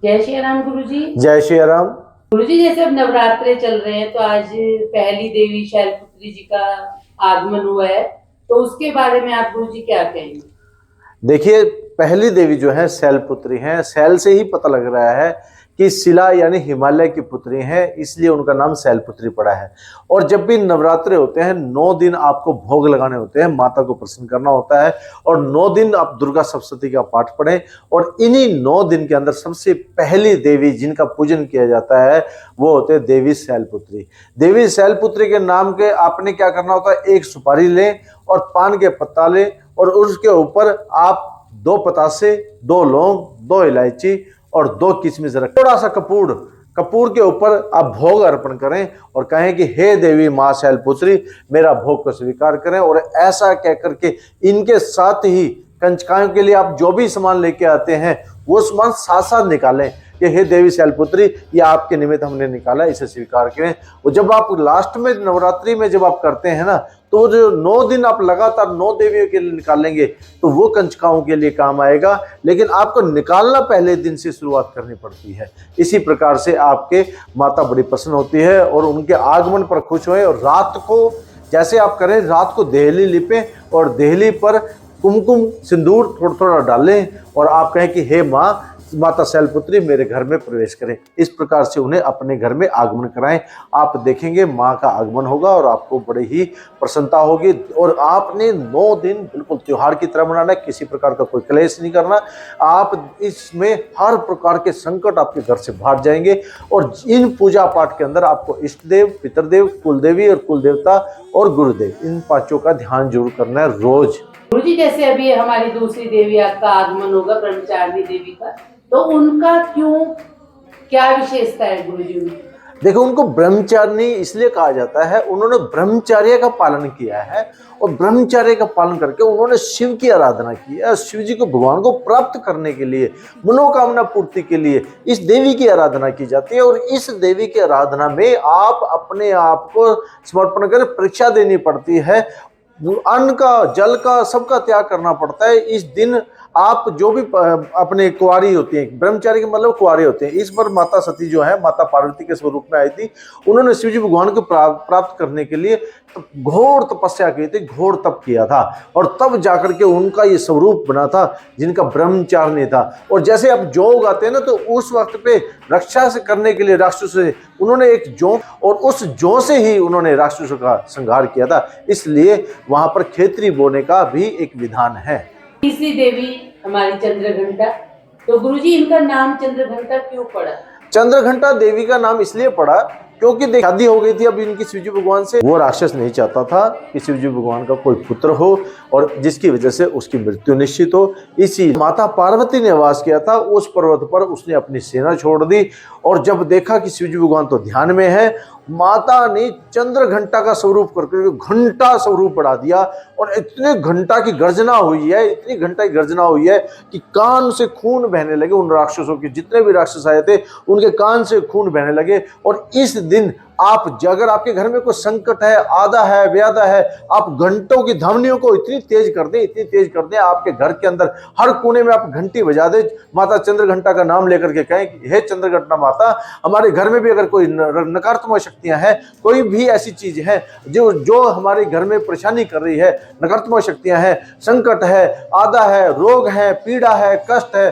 जय श्री राम गुरु जी। जय श्री राम। गुरु जी, जैसे अब नवरात्रे चल रहे हैं तो आज पहली देवी शैलपुत्री जी का आगमन हुआ है, तो उसके बारे में आप गुरु जी क्या कहेंगे? देखिए, पहली देवी जो है शैलपुत्री हैं। शैल से ही पता लग रहा है कि शिला यानी हिमालय की पुत्री हैं, इसलिए उनका नाम शैलपुत्री पड़ा है। और जब भी नवरात्रे होते हैं 9 दिन आपको भोग लगाने होते हैं, माता को प्रसन्न करना होता है। और 9 दिन आप दुर्गा सप्तशती का पाठ पढ़ें। और इन्हीं 9 दिन के अंदर सबसे पहली देवी जिनका पूजन किया जाता है वो होते हैं देवी शैलपुत्री। देवी शैलपुत्री के नाम के आपने क्या करना होता है, एक सुपारी लें और पान के पत्ता लें और उसके ऊपर आप 2 पतासे, 2 लौंग, 2 इलायची और 2 किशमिश रख, थोड़ा सा कपूर के ऊपर आप भोग अर्पण करें और कहें कि हे देवी मां शैलपुत्री, मेरा भोग को स्वीकार करें। और ऐसा कह करके इनके साथ ही कंचकायों के लिए आप जो भी सामान लेके आते हैं वो सामान साथ साथ निकालें कि हे देवी शैलपुत्री, ये आपके निमित्त हमने निकाला, इसे स्वीकार करें। और जब आप लास्ट में नवरात्रि में जब आप करते हैं ना, तो वो जो 9 दिन आप लगातार 9 देवियों के लिए निकालेंगे तो वो कंचकाओं के लिए काम आएगा। लेकिन आपको निकालना पहले दिन से शुरुआत करनी पड़ती है। इसी प्रकार से आपके माता बड़ी प्रसन्न होती है और उनके आगमन पर खुश हुए। और रात को जैसे आप करें, रात को देहली लिपें और देहली पर कुमकुम सिंदूर थोड़ा थोड़ा डालें और आप कहें कि हे माँ माता शैलपुत्री, मेरे घर में प्रवेश करें। इस प्रकार से उन्हें अपने घर में आगमन कराएं। आप देखेंगे माँ का आगमन होगा और आपको बड़ी ही प्रसन्नता होगी। और आपने 9 दिन बिल्कुल त्योहार की तरह मनाना है, किसी प्रकार का कोई क्लेश नहीं करना। आप इसमें हर प्रकार के संकट आपके घर से भाग जाएंगे। और इन पूजा पाठ के अंदर आपको इष्ट देव, पितृदेव, कुलदेवी और कुलदेवता और गुरुदेव, इन 5 का ध्यान जरूर करना है रोज। गुरु जी, जैसे अभी हमारी दूसरी देवी का आगमन होगा, ब्रह्मचारिणी देवी का, तो उनका क्या विशेषता है गुरु जी? देखो, उनको ब्रह्मचारिणी इसलिए कहा जाता है, उन्होंने ब्रह्मचर्य का पालन किया है। और ब्रह्मचर्य का पालन करके उन्होंने शिव की आराधना की है। शिव जी को, भगवान को प्राप्त करने के लिए, मनोकामना पूर्ति के लिए इस देवी की आराधना की जाती है। और इस देवी की आराधना में आप अपने आप को समर्पण कर परीक्षा देनी पड़ती है। अन्न का, जल का, सबका त्याग करना पड़ता है। इस दिन आप जो भी अपने कुंवारी होती हैं, ब्रह्मचारी के मतलब कुंवारी होते हैं। इस पर माता सती जो है, माता पार्वती के स्वरूप में आई थी। उन्होंने शिवजी भगवान को प्राप्त करने के लिए घोर तपस्या की थी, घोर तप किया था। और तब जाकर के उनका ये स्वरूप बना था जिनका ब्रह्मचारिणी था। और जैसे आप जौ उगाते हैं ना, तो उस वक्त पे रक्षा से करने के लिए राक्षस से उन्होंने एक जौ, और उस जौ से ही उन्होंने राक्षसों का संहार किया था। इसलिए वहां पर खेतरी बोने का भी एक विधान है। तीसरी देवी हमारी चंद्रघंटा, तो गुरुजी इनका नाम चंद्रघंटा क्यों पड़ा? चंद्रघंटा देवी का नाम इसलिए पड़ा क्योंकि शादी हो गई थी अब इनकी शिवजी भगवान से। वो राक्षस नहीं चाहता था कि शिवजी भगवान का कोई पुत्र हो और जिसकी वजह से उसकी मृत्यु निश्चित हो। इसी माता पार्वती ने वास किया था उस पर्वत पर। उसने अपनी सेना छोड़ दी और जब देखा कि शिवजी भगवान तो ध्यान में है, माता ने चंद्रघंटा का स्वरूप करके घंटा स्वरूप बढ़ा दिया। और इतने घंटा की गर्जना हुई है, इतनी घंटा की गर्जना हुई है कि कान से खून बहने लगे। उन राक्षसों के, जितने भी राक्षस आए थे, उनके कान से खून बहने लगे। और इस दिन आप, अगर आपके घर में कोई संकट है, आधा है, व्याधा है, आप घंटों की ध्वनियों को इतनी तेज कर दें, इतनी तेज कर दें, आपके घर के अंदर हर कोने में आप घंटी बजा दें, माता चंद्रघंटा का नाम लेकर के कहें कि हे चंद्रघंटा माता, हमारे घर में भी अगर कोई नकारात्मक शक्तियां हैं, कोई भी ऐसी चीज है जो हमारे घर में परेशानी कर रही है, नकारात्मक शक्तियां हैं, संकट है, आधा है, रोग है, पीड़ा है, कष्ट है,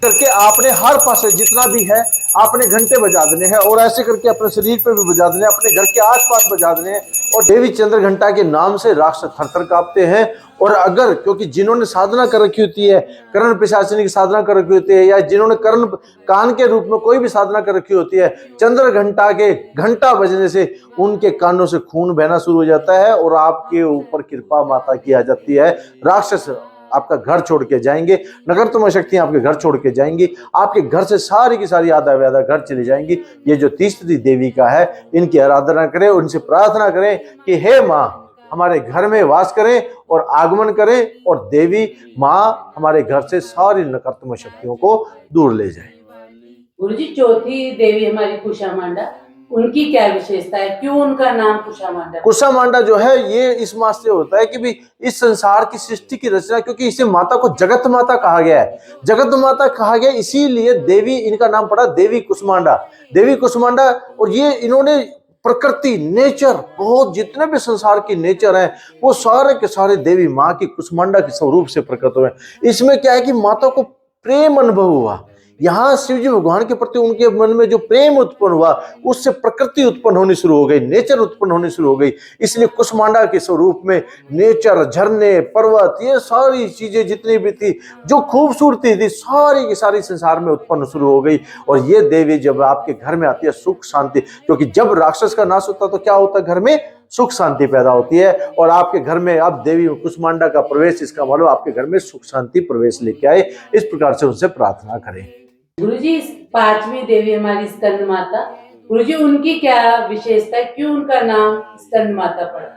करके आपने हर पासे जितना भी है आपने घंटे बजा देने हैं। और ऐसे करके अपने शरीर पे भी बजा देने, अपने घर के आसपास बजा देने हैं। और देवी चंद्रघंटा के नाम से राक्षस थरथर कांपते हैं। और अगर, क्योंकि जिन्होंने साधना कर रखी होती है, कर्ण पिशाचिनी की साधना कर रखी होती है, या जिन्होंने कर्ण कान के रूप में कोई भी साधना कर रखी होती है, चंद्रघंटा के घंटा बजने से उनके कानों से खून बहना शुरू हो जाता है और आपके ऊपर कृपा माता की आ जाती है। राक्षस आपका घर छोड़ के जाएंगे, नकारात्मक शक्तियां आपके घर छोड़ के जाएंगी, आपके घर से सारी की सारी आधा व्याधा घर चली जाएंगी। ये जो तीसरी देवी का है, इनकी आराधना करें, उनसे प्रार्थना करें कि हे माँ, हमारे घर में वास करें और आगमन करें। और देवी माँ हमारे घर से सारी नकारात्मक शक्तियों को दूर ले जाए। गुरुजी, चौथी देवी हमारी कुशामांडा, उनकी क्या विशेषता है, क्यों उनका नाम कुशामांडा? कुशामांडा जो है ये इस बात से होता है कि भी इस संसार की सृष्टि की रचना, क्योंकि इसे माता को जगत माता कहा गया है, जगत माता कहा गया, इसीलिए देवी, इनका नाम पड़ा देवी कुसुमांडा, देवी कुसुमांडा। और ये इन्होंने प्रकृति, नेचर, बहुत जितने भी संसार की नेचर है वो सारे के सारे देवी माँ की कुसुमांडा के स्वरूप से प्रकट हुए। इसमें क्या है कि माता को प्रेम अनुभव हुआ, यहाँ शिव जी भगवान के प्रति उनके मन में जो प्रेम उत्पन्न हुआ उससे प्रकृति उत्पन्न होनी शुरू हो गई, नेचर उत्पन्न होनी शुरू हो गई। इसलिए कुसुमांडा के स्वरूप में नेचर, झरने, पर्वत, ये सारी चीजें जितनी भी थी, जो खूबसूरती थी, सारी की सारी संसार में उत्पन्न शुरू हो गई। और ये देवी जब आपके घर में आती है, सुख शांति, क्योंकि जब राक्षस का नाश होता तो क्या होता है, घर में सुख शांति पैदा होती है। और आपके घर में अब देवी कुसुमांडा का प्रवेश, इसका मतलब आपके घर में सुख शांति प्रवेश लेके आए। इस प्रकार से उनसे प्रार्थना करें। गुरुजी, इस पांचवी देवी हमारी स्कंद माता, गुरुजी उनकी क्या विशेषता है, क्यों उनका नाम स्कंद माता पड़ा?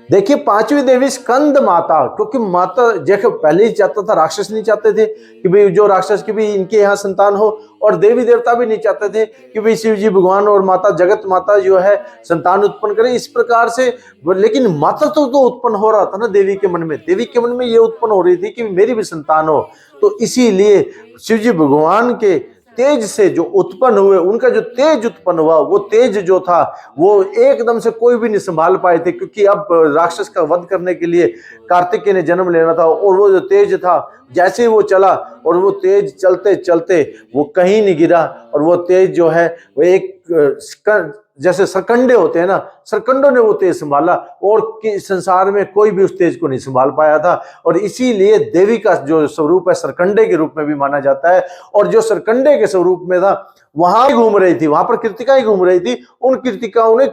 देखिए, पांचवी देवी स्कंद माता, क्योंकि माता जैसे पहले ही चाहता था, राक्षस नहीं चाहते थे कि भाई जो राक्षस की भी इनके यहाँ संतान हो, और देवी देवता भी नहीं चाहते थे कि भाई शिव जी भगवान और माता जगत माता जो है संतान उत्पन्न करे इस प्रकार से। लेकिन माता तो उत्पन्न हो रहा था ना देवी के मन में, देवी के मन में ये उत्पन्न हो रही थी कि मेरी भी संतान हो। तो इसीलिए शिव जी भगवान के तेज से जो उत्पन्न हुए, उनका जो तेज उत्पन्न हुआ, वो तेज जो था वो एकदम से कोई भी नहीं संभाल पाए थे, क्योंकि अब राक्षस का वध करने के लिए कार्तिकेय ने जन्म लेना था। और वो जो तेज था, जैसे ही वो चला, और वो तेज चलते चलते वो कहीं नहीं गिरा, और वो तेज जो है वो एक जैसे सरकंडे होते हैं ना, सरकंडों ने वो तेज संभाला, और संसार में कोई भी उस तेज को नहीं संभाल पाया था। और इसीलिए देवी का जो स्वरूप है सरकंडे के रूप में भी माना जाता है। और जो सरकंडे के स्वरूप में था, वहां घूम रही थी, वहां पर कृतिकाएं घूम रही थी, उन कृतिकाओं ने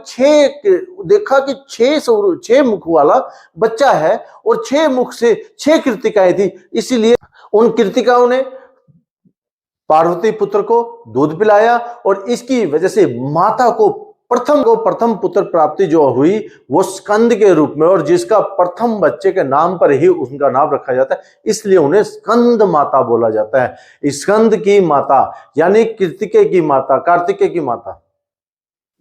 देखा कि 6 मुख वाला बच्चा है, और 6 मुख से 6 कृतिकाएं थी। इसीलिए उन कृतिकाओं ने पार्वती पुत्र को दूध पिलाया, और इसकी वजह से माता को प्रथम पुत्र प्राप्ति जो हुई वो स्कंद के रूप में, और जिसका प्रथम बच्चे के नाम पर ही उनका नाम रखा जाता है, इसलिए उन्हें स्कंद माता बोला जाता है। स्कंद की माता यानी कृतिकेय की माता, कार्तिकेय की माता।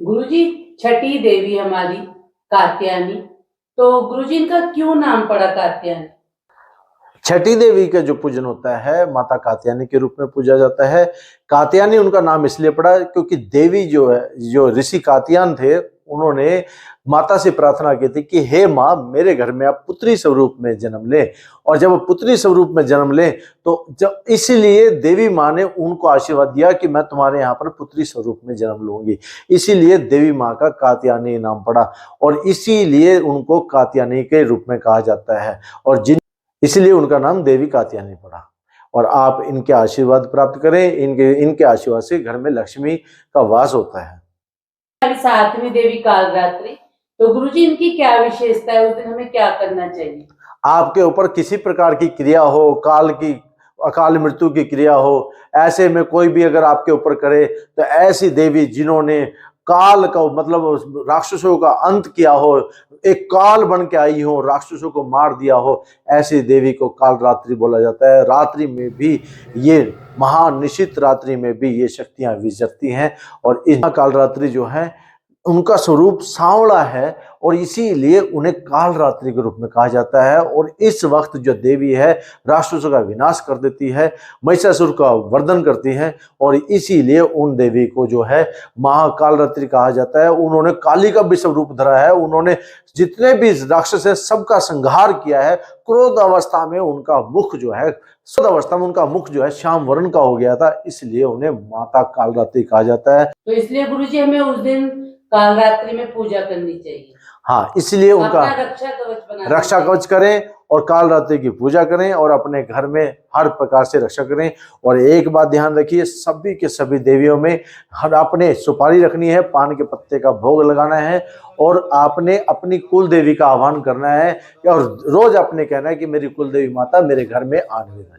गुरुजी, छठी देवी हमारी कात्यायनी, तो गुरुजी इनका क्यों नाम पड़ा कात्यायनी? छठी देवी का जो पूजन होता है माता कात्यायनी के रूप में पूजा जाता है। कात्यायनी उनका नाम इसलिए पड़ा क्योंकि देवी जो है, जो ऋषि कात्यायन थे, उन्होंने माता से प्रार्थना की थी कि हे माँ, मेरे घर में आप पुत्री स्वरूप में जन्म ले। और जब पुत्री स्वरूप में जन्म ले तो जब इसीलिए देवी माँ ने उनको आशीर्वाद दिया कि मैं तुम्हारे यहाँ पर पुत्री स्वरूप में जन्म लूंगी। इसीलिए देवी माँ का कात्यायनी नाम पड़ा, और इसीलिए उनको कात्यायनी के रूप में कहा जाता है, और इसलिए उनका नाम देवी कात्यायनी पड़ा। और आप इनके आशीर्वाद प्राप्त करें, इनके आशीर्वाद से घर में लक्ष्मी का वास होता है। 7वीं देवी कालरात्रि, तो गुरुजी इनकी क्या विशेषता है, उस दिन हमें क्या करना चाहिए? आपके ऊपर किसी प्रकार की क्रिया हो, अकाल मृत्यु की क्रिया हो, ऐसे में कोई भी अगर आपके ऊपर करे, तो ऐसी देवी जिन्होंने काल का मतलब राक्षसों का अंत किया हो, एक काल बन के आई हो, राक्षसों को मार दिया हो, ऐसी देवी को काल रात्रि बोला जाता है। रात्रि में भी ये महानिशित रात्रि में भी ये शक्तियां विचरती हैं, और इस काल रात्रि जो है उनका स्वरूप सांवला है, और इसीलिए उन्हें काल रात्रि के रूप में कहा जाता है। और इस वक्त जो देवी है राक्षसों का विनाश कर देती है, महिषासुर का वर्धन करती है, और इसीलिए उन देवी को जो है महाकाल रात्रि कहा जाता है। उन्होंने काली का भी स्वरूप धरा है, उन्होंने जितने भी राक्षस है सबका संहार किया है। क्रोध अवस्था में उनका मुख जो है, क्रोध अवस्था में उनका मुख जो है श्याम वर्ण का हो गया था, इसलिए उन्हें माता काल रात्रि कहा जाता है। तो इसलिए गुरुजी हमें उस दिन कालरात्रि में पूजा करनी चाहिए। हाँ, इसलिए उनका रक्षा कवच करें और काल रात्रि की पूजा करें, और अपने घर में हर प्रकार से रक्षा करें। और एक बात ध्यान रखिए, सभी के सभी देवियों में हर आपने सुपारी रखनी है, पान के पत्ते का भोग लगाना है, और आपने अपनी कुल देवी का आह्वान करना है, और रोज आपने कहना है कि मेरी कुल देवी माता मेरे घर में आने देना।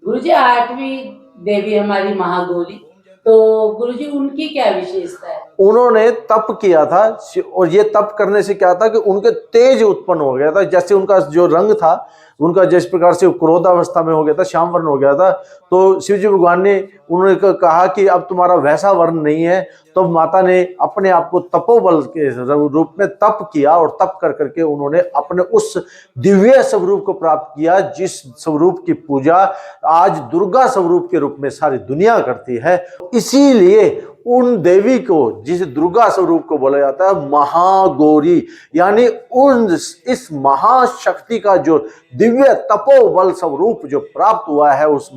गुरुजी, 8वीं देवी हमारी महागौरी, तो गुरुजी उनकी क्या विशेषता है? उन्होंने तप किया था। और ये तप करने से क्या था कि उनके तेज उत्पन्न हो गया था, जैसे उनका जो रंग था उनका जिस प्रकार से क्रोधावस्था में हो गया था, श्याम वर्ण हो गया था। तो शिव जी भगवान ने उन्होंने कहा कि अब तुम्हारा वैसा वर्ण नहीं है। तो माता ने अपने आप को तपोबल के रूप में तप किया और तप कर करके उन्होंने अपने उस दिव्य स्वरूप को प्राप्त किया, जिस स्वरूप की पूजा आज दुर्गा स्वरूप के रूप में सारी दुनिया करती है। इसीलिए उन देवी को, जिसे दुर्गा स्वरूप को बोला जाता है, महागौरी, यानी उन इस महाशक्ति का जो दिव्य तपोबल स्वरूप जो प्राप्त हुआ है उस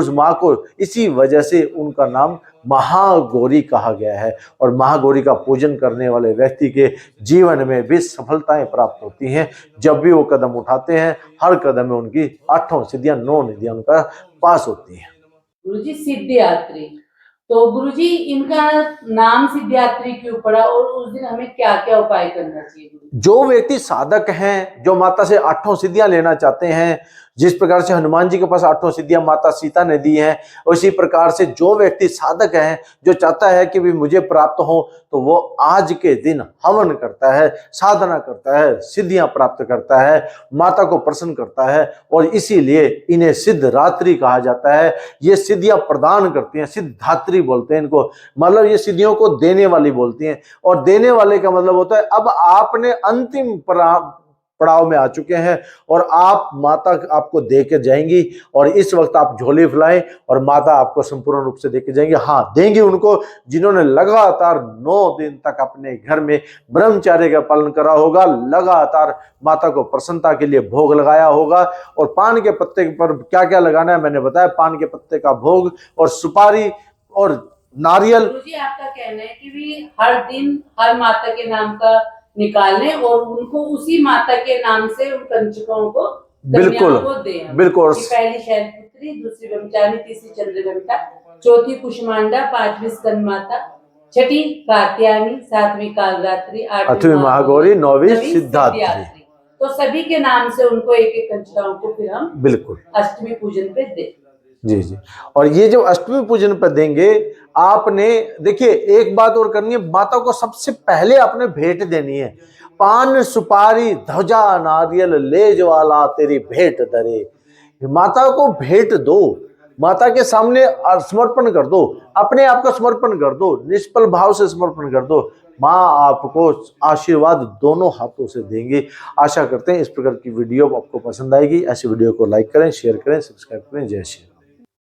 माँ को इसी वजह से उनका नाम महागौरी कहा गया है। और महागौरी का पूजन करने वाले व्यक्ति के जीवन में भी सफलताएं प्राप्त होती हैं। जब भी वो कदम उठाते हैं, हर कदम में उनकी 8 सिद्धियां 9 निधियां उनका पास होती हैं। गुरुजी सिद्धियात्री, तो गुरुजी इनका नाम सिद्धियात्री क्यों पड़ा और उस दिन हमें क्या क्या उपाय करना चाहिए? जो व्यक्ति साधक हैं, जो माता से 8 सिद्धियां लेना चाहते हैं, जिस प्रकार से हनुमान जी के पास 8 सिद्धियां माता सीता ने दी हैं, उसी प्रकार से जो व्यक्ति साधक है, जो चाहता है कि भी मुझे प्राप्त हो, तो वो आज के दिन हवन करता है, साधना करता है, सिद्धियां प्राप्त करता है, माता को प्रसन्न करता है। और इसीलिए इन्हें सिद्धरात्रि कहा जाता है। ये सिद्धियां प्रदान करती हैं, सिद्धात्री बोलते हैं इनको, मतलब ये सिद्धियों को देने वाली बोलती हैं। और देने वाले का मतलब होता है अब आपने अंतिम पड़ाव में आ चुके हैं और आप माता आपको दे के जाएंगी, और इस वक्त आप झोली फैलाएं और माता आपको संपूर्ण रूप से दे के जाएंगी। हाँ, देंगी उनको जिन्होंने लगातार 9 दिन तक अपने घर में ब्रह्मचर्य का पालन करा होगा, लगातार माता को प्रसन्नता के लिए भोग लगाया होगा। और पान के पत्ते पर क्या क्या लगाना है मैंने बताया, पान के पत्ते का भोग और सुपारी और नारियल। गुरुजी आपका कहना है कि भी हर दिन हर माता के नाम का निकालें और उनको उसी माता के नाम से उन कंचकों को बिल्कुल को दें। बिल्कुल। पहली शैलपुत्री, दूसरी ब्रह्मचारिणी, तीसरी चंद्रघंटा, चौथी कुष्मांडा, 5वीं स्कंद माता, 6ठी कात्यायनी, 7वीं कालरात्रि, 8वीं महागौरी, 9वीं सिद्धात्री। तो सभी के नाम से उनको एक एक कंचकाओं को फिर हम बिल्कुल अष्टमी पूजन पे दें। जी जी। और ये जो अष्टमी पूजन पर देंगे, आपने देखिए एक बात और करनी है, माता को सबसे पहले आपने भेंट देनी है। पान सुपारी ध्वजा नारियल लेज वाला तेरी भेंट दरे। माता को भेंट दो, माता के सामने समर्पण कर दो, अपने आप को समर्पण कर दो, निष्फल भाव से समर्पण कर दो। माँ आपको आशीर्वाद दोनों हाथों से देंगे। आशा करते हैं इस प्रकार की वीडियो आपको पसंद आएगी। ऐसी वीडियो को लाइक करें, शेयर करें, सब्सक्राइब करें। जय श्री राम।